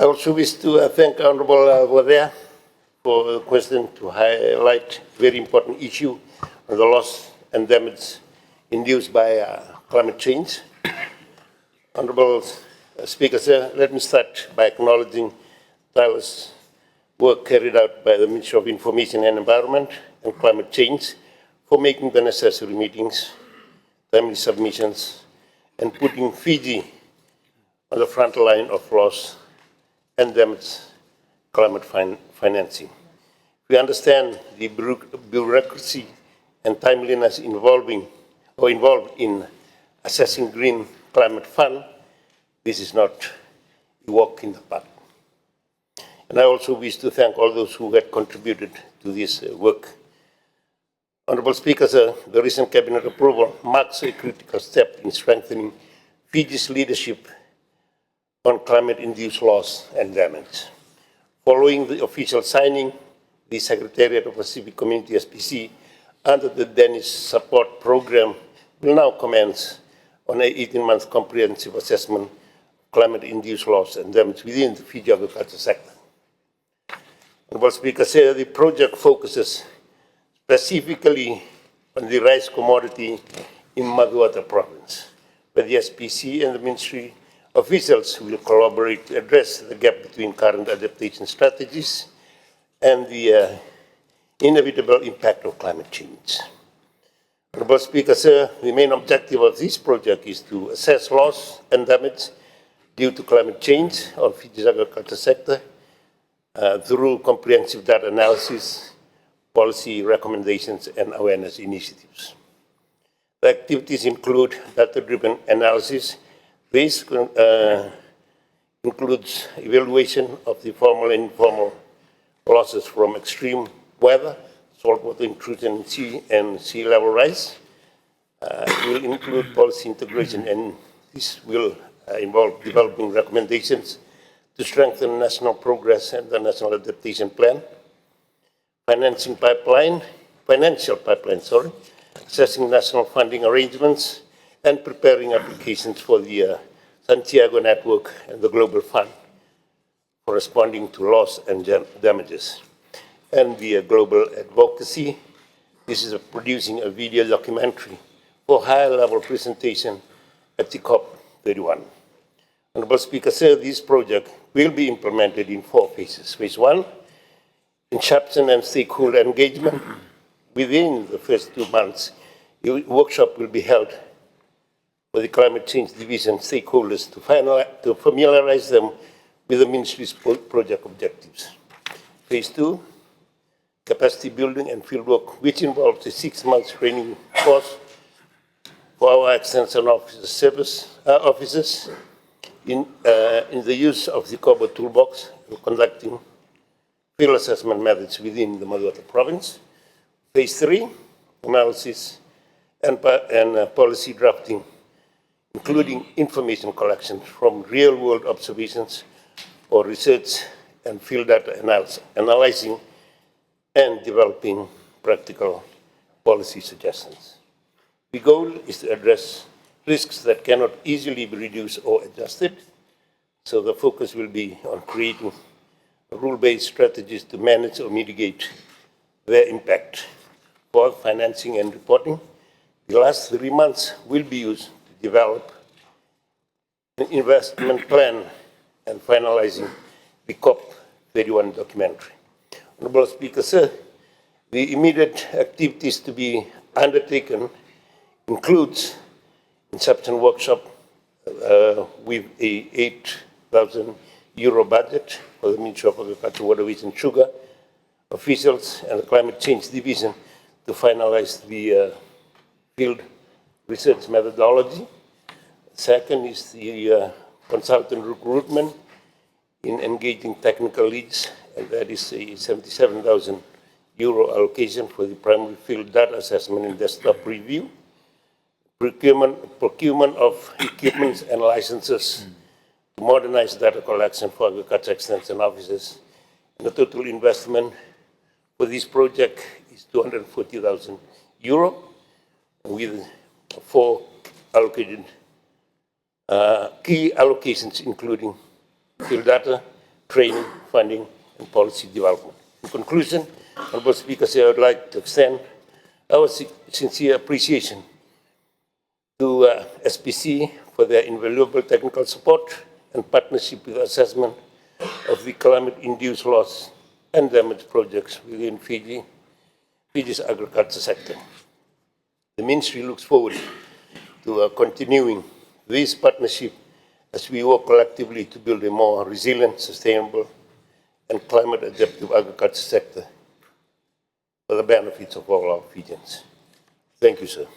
also wish to thank Honorable Wadea for the question to highlight a very important issue on the loss and damage induced by climate change. Honorable Speaker, sir, let me start by acknowledging tireless work carried out by the Ministry of Information and Environment and Climate Change for making the necessary meetings, timely submissions, and putting Fiji on the front line of loss and damage climate financing. We understand the bureaucracy and timeliness involved in assessing Green Climate Fund. This is not a walk in the park. And I also wish to thank all those who had contributed to this work. Honorable Speaker, sir, the recent Cabinet approval marks a critical step in strengthening Fiji's leadership on climate-induced loss and damage. Following the official signing, the Secretariat of Pacific Community SPC under the Danish Support Program will now commence on an 18-month comprehensive assessment of climate-induced loss and damage within the Fiji agriculture sector. Honorable Speaker, sir, the project focuses specifically on the rice commodity in Maduata province, where the SPC and the Ministry officials will collaborate to address the gap between current adaptation strategies and the inevitable impact of climate change. Honorable Speaker, sir, the main objective of this project is to assess loss and damage due to climate change on Fiji's agriculture sector through comprehensive data analysis, policy recommendations, and awareness initiatives. The activities include data-driven analysis. This includes evaluation of the formal and informal losses from extreme weather, saltwater intrusion in sea and sea level rise. It will include policy integration, and this will involve developing recommendations to strengthen national progress and the National Adaptation Plan, financial pipeline, assessing national funding arrangements, and preparing applications for the Santiago Network and the Global Fund corresponding to loss and damages. And the global advocacy, this is producing a video documentary for high-level presentation at the COP31. Honorable Speaker, sir, this project will be implemented in 4 phases. Phase 1, inception and stakeholder engagement. Within the first 2 months, a workshop will be held for the Climate Change Division stakeholders to familiarize them with the Ministry's project objectives. Phase 2, capacity building and fieldwork, which involves a 6-month training course for our extension officers in the use of the COBO toolbox and conducting field assessment methods within the Maduata province. Phase 3, analysis and policy drafting, including information collection from real-world observations or research and field data analyzing and developing practical policy suggestions. The goal is to address risks that cannot easily be reduced or adjusted, so the focus will be on creating rule-based strategies to manage or mitigate their impact for financing and reporting. The last 3 months will be used to develop an investment plan and finalizing the COP31 documentary. Honorable Speaker, sir, the immediate activities to be undertaken includes inception workshop with a €8,000 budget for the Ministry of Agriculture, Waterways and Sugar officials and the Climate Change Division to finalize the field research methodology. Second is the consultant recruitment in engaging technical leads, and that is a €77,000 allocation for the primary field data assessment and desktop review. Procurement of equipment and licenses to modernize data collection for agriculture extension offices. And the total investment for this project is €240,000, with 4 allocated key allocations, including field data, training, funding, and policy development. In conclusion, Honourable Speaker, I would like to extend our sincere appreciation to SPC for their invaluable technical support and partnership with assessment of the climate-induced loss and damage projects within Fiji's agriculture sector. The Ministry looks forward to continuing this partnership as we work collectively to build a more resilient, sustainable, and climate-adaptive agriculture sector for the benefits of all our Fijians. Thank you, sir.